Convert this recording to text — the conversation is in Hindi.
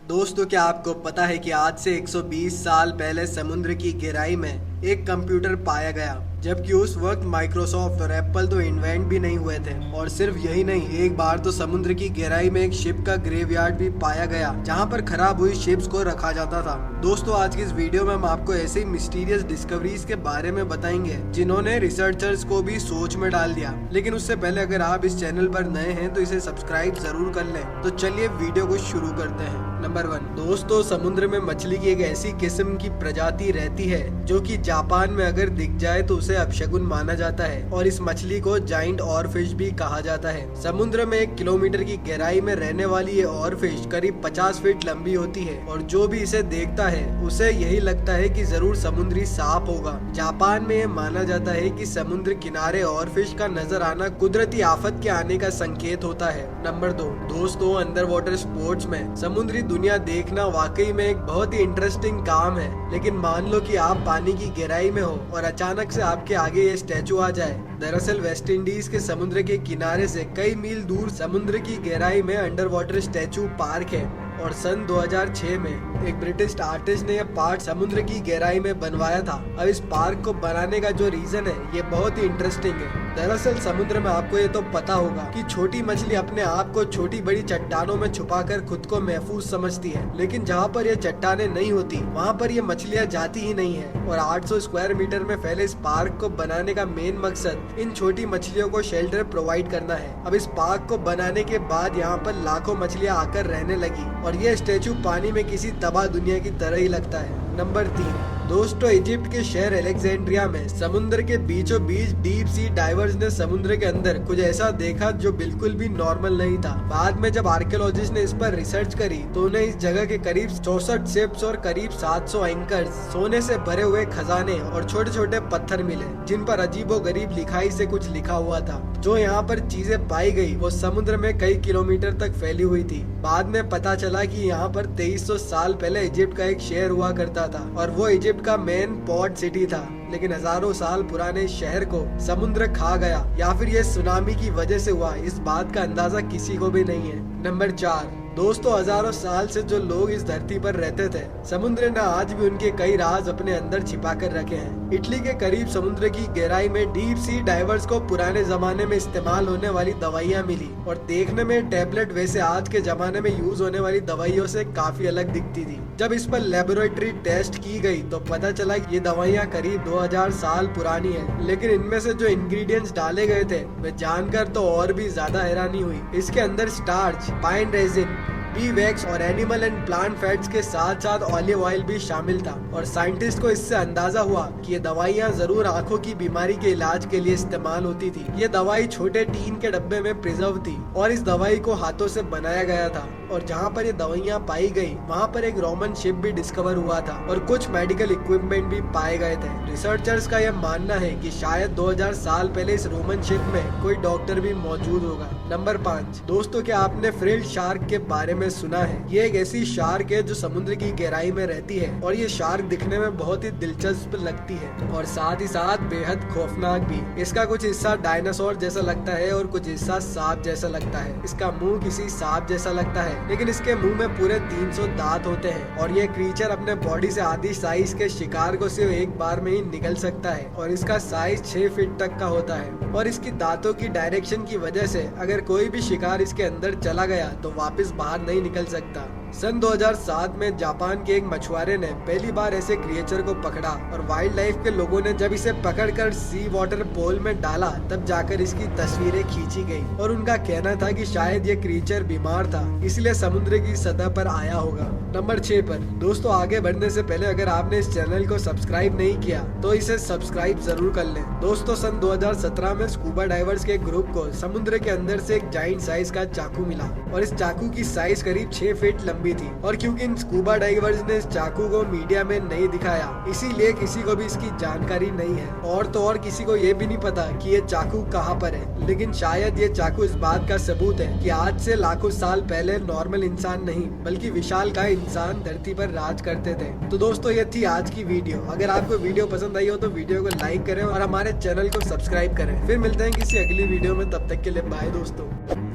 दोस्तों, क्या आपको पता है कि आज से 120 साल पहले समुद्र की गहराई में एक कंप्यूटर पाया गया, जबकि उस वक्त माइक्रोसॉफ्ट और एप्पल तो इन्वेंट भी नहीं हुए थे। और सिर्फ यही नहीं, एक बार तो समुद्र की गहराई में एक शिप का ग्रेवयार्ड भी पाया गया, जहां पर खराब हुई शिप्स को रखा जाता था। दोस्तों, आज की इस वीडियो में हम आपको ऐसे ही मिस्टीरियस डिस्कवरीज के बारे में बताएंगे जिन्होंने रिसर्चर्स को भी सोच में डाल दिया। लेकिन उससे पहले अगर आप इस चैनल पर नए हैं तो इसे सब्सक्राइब जरूर कर लें। तो चलिए वीडियो को शुरू करते हैं। नंबर 1, दोस्तों, समुद्र में मछली की एक ऐसी किस्म की प्रजाति रहती है जो कि जापान में अगर दिख जाए तो उसे अपशगुन माना जाता है, और इस मछली को जाइंट ऑरफिश भी कहा जाता है। समुद्र में 1 किलोमीटर की गहराई में रहने वाली ये ऑरफिश करीब 50 फीट लंबी होती है, और जो भी इसे देखता है उसे यही लगता है कि जरूर समुद्री सांप होगा। जापान में ये माना जाता है कि समुद्र किनारे ऑरफिश का नजर आना कुदरती आफत के आने का संकेत होता है। नंबर 2, दोस्तों, अंडर वाटर स्पोर्ट्स में समुद्री दुनिया देखना वाकई में एक बहुत ही इंटरेस्टिंग काम है। लेकिन मान लो कि आप पानी की गहराई में हो और अचानक से आपके आगे ये स्टैचू आ जाए। दरअसल वेस्ट इंडीज के समुद्र के किनारे से कई मील दूर समुद्र की गहराई में अंडर वाटर स्टैचू पार्क है, और सन 2006 में एक ब्रिटिश आर्टिस्ट ने यह पार्क समुद्र की गहराई में बनवाया था। अब इस पार्क को बनाने का जो रीजन है ये बहुत ही इंटरेस्टिंग है। दरअसल समुद्र में आपको ये तो पता होगा कि छोटी मछली अपने आप को छोटी बड़ी चट्टानों में छुपाकर खुद को महफूज समझती है, लेकिन जहाँ पर ये चट्टानें नहीं होती वहाँ पर ये मछलियाँ जाती ही नहीं है। और 800 स्क्वायर मीटर में फैले इस पार्क को बनाने का मेन मकसद इन छोटी मछलियों को शेल्टर प्रोवाइड करना है। अब इस पार्क को बनाने के बाद यहाँ पर लाखों मछलियाँ आकर रहने लगी, और यह स्टेचू पानी में किसी तबाह दुनिया की तरह ही लगता है। नंबर 3, दोस्तों, इजिप्ट के शहर अलेक्जेंड्रिया में समुद्र के बीचों बीच डीप सी डाइवर्स ने समुद्र के अंदर कुछ ऐसा देखा जो बिल्कुल भी नॉर्मल नहीं था। बाद में जब आर्कियोलॉजिस्ट ने इस पर रिसर्च करी तो उन्हें इस जगह के करीब 64 शिप्स और करीब 700 एंकर्स, सोने से भरे हुए खजाने और छोटे छोटे पत्थर मिले, जिन पर अजीबो गरीब लिखाई से कुछ लिखा हुआ था। जो यहाँ पर चीजें पाई गई वो समुद्र में कई किलोमीटर तक फैली हुई थी। बाद में पता चला कि यहाँ पर 2300 साल पहले इजिप्ट का एक शहर हुआ करता था, और वो इजिप्ट का मेन पोर्ट सिटी था। लेकिन हजारों साल पुराने शहर को समुद्र खा गया, या फिर ये सुनामी की वजह से हुआ, इस बात का अंदाजा किसी को भी नहीं है। नंबर 4, दोस्तों, हजारों साल से जो लोग इस धरती पर रहते थे, समुद्र ने आज भी उनके कई राज अपने अंदर छिपा कर रखे हैं। इटली के करीब समुद्र की गहराई में डीप सी डाइवर्स को पुराने जमाने में इस्तेमाल होने वाली दवाइयाँ मिली, और देखने में टैबलेट वैसे आज के जमाने में यूज होने वाली दवाइयों से काफी अलग दिखती थी। जब इस पर लेबोरेटरी टेस्ट की गई तो पता चला कि ये दवाइयाँ करीब 2000 साल पुरानी है, लेकिन इनमें से जो इंग्रेडिएंट्स डाले गए थे वे जानकर तो और भी ज्यादा हैरानी हुई। इसके अंदर starch, pine resin, B wax और एनिमल एंड प्लांट फैट्स के साथ साथ ऑलिव ऑयल भी शामिल था। और साइंटिस्ट को इससे अंदाजा हुआ कि ये दवाइयाँ जरूर आंखों की बीमारी के इलाज के लिए इस्तेमाल होती थी। ये दवाई छोटे टीन के डब्बे में प्रिजर्व थी, और इस दवाई को हाथों से बनाया गया था। और जहाँ पर ये दवाइयाँ पाई गई वहाँ पर एक रोमन शिप भी डिस्कवर हुआ था, और कुछ मेडिकल इक्विपमेंट भी पाए गए थे। रिसर्चर्स का यह मानना है कि शायद 2000 साल पहले इस रोमन शिप में कोई डॉक्टर भी मौजूद होगा। नंबर 5, दोस्तों, क्या आपने फ्रिल्ड शार्क के बारे में सुना है? ये एक ऐसी शार्क है जो समुद्र की गहराई में रहती है, और ये शार्क दिखने में बहुत ही दिलचस्प लगती है और साथ ही साथ बेहद खौफनाक भी। इसका कुछ हिस्सा डायनासोर जैसा लगता है और कुछ हिस्सा सांप जैसा लगता है। इसका मुंह किसी सांप जैसा लगता है, लेकिन इसके मुंह में पूरे 300 दांत होते हैं, और ये क्रीचर अपने बॉडी से आधी साइज के शिकार को सिर्फ एक बार में ही निगल सकता है, और इसका साइज 6 फीट तक का होता है। और इसकी दांतों की डायरेक्शन की वजह से अगर कोई भी शिकार इसके अंदर चला गया तो वापस बाहर नहीं निकल सकता। सन 2007 में जापान के एक मछुआरे ने पहली बार ऐसे क्रिएचर को पकड़ा, और वाइल्ड लाइफ के लोगों ने जब इसे पकड़कर सी वाटर पोल में डाला तब जाकर इसकी तस्वीरें खींची गई, और उनका कहना था कि शायद ये क्रिएचर बीमार था, इसलिए समुद्र की सतह पर आया होगा। नंबर 6 पर, दोस्तों, आगे बढ़ने से पहले अगर आपने इस चैनल को सब्सक्राइब नहीं किया तो इसे सब्सक्राइब जरूर कर लें। दोस्तों, सन 2017 में स्कूबा डाइवर्स के ग्रुप को समुद्र के अंदर से एक जाइंट साइज का चाकू मिला, और इस चाकू की साइज करीब 6 फीट लंबी थी। और क्योंकि इन स्कूबा डाइवर्स ने इस चाकू को मीडिया में नहीं दिखाया, इसीलिए किसी को भी इसकी जानकारी नहीं है, और तो और किसी को ये भी नहीं पता कि ये चाकू कहाँ पर है। लेकिन शायद ये चाकू इस बात का सबूत है कि आज से लाखों साल पहले नॉर्मल इंसान नहीं बल्कि विशालकाय इंसान धरती पर राज करते थे। तो दोस्तों, ये थी आज की वीडियो। अगर आपको वीडियो पसंद आई हो तो वीडियो को लाइक करें और हमारे चैनल को सब्सक्राइब करें। फिर मिलते हैं किसी अगली वीडियो में, तब तक के लिए बाय दोस्तों।